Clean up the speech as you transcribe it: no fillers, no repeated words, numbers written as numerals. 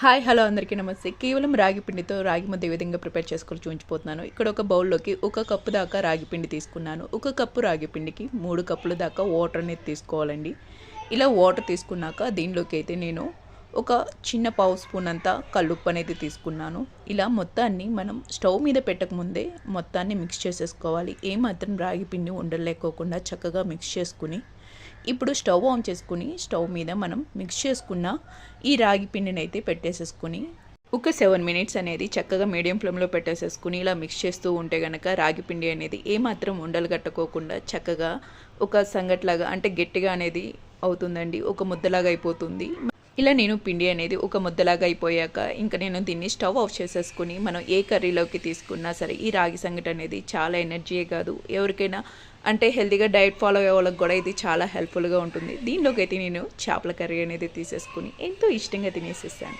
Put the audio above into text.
Hi hello అందరికీ నమస్తే. కేవలం రాగి పిండితో రాగి ముద్ద ఏ విధంగా ప్రిపేర్ చేసుకొని చూపించిపోతున్నాను. ఇక్కడ ఒక బౌల్లోకి 1 కప్పు దాకా రాగి పిండి తీసుకున్నాను. 1 కప్పు రాగి పిండికి 3 కప్పుల దాకా వాటర్ అనేది తీసుకోవాలండి. ఇలా వాటర్ తీసుకున్నాక దీనిలోకి అయితే నేను ఒక చిన్న పావు స్పూన్ అంతా కల్లుప్పు అనేది తీసుకున్నాను. ఇలా మొత్తాన్ని మనం స్టవ్ మీద పెట్టకముందే మొత్తాన్ని మిక్స్ చేసేసుకోవాలి. ఏమాత్రం రాగి పిండి ఉండలేకోకుండా చక్కగా మిక్స్ చేసుకుని ఇప్పుడు స్టవ్ ఆన్ చేసుకుని స్టవ్ మీద మనం మిక్స్ చేసుకున్న ఈ రాగి పిండిని అయితే పెట్టేసేసుకుని ఒక 7 మినిట్స్ అనేది చక్కగా మీడియం ఫ్లేమ్లో పెట్టేసేసుకుని ఇలా మిక్స్ చేస్తూ ఉంటే కనుక రాగి పిండి అనేది ఏమాత్రం ఉండలు కట్టుకోకుండా చక్కగా ఒక సంగట్లాగా అంటే గట్టిగా అనేది అవుతుందండి. ఒక ముద్దలాగా అయిపోతుంది. ఇలా నేను పిండి అనేది ఒక ముద్దలాగా అయిపోయాక ఇంకా నేను దీన్ని స్టవ్ ఆఫ్ చేసేసుకుని మనం ఏ కర్రీలోకి తీసుకున్నా సరే ఈ రాగి సంగటి అనేది చాలా ఎనర్జీయే కాదు, ఎవరికైనా అంటే హెల్తీగా డైట్ ఫాలో అయ్యే వాళ్ళకి కూడా ఇది చాలా హెల్ప్ఫుల్గా ఉంటుంది. దీనిలోకి అయితే నేను చేపల కర్రీ అనేది తీసేసుకుని ఎంతో ఇష్టంగా తినేసేసాను.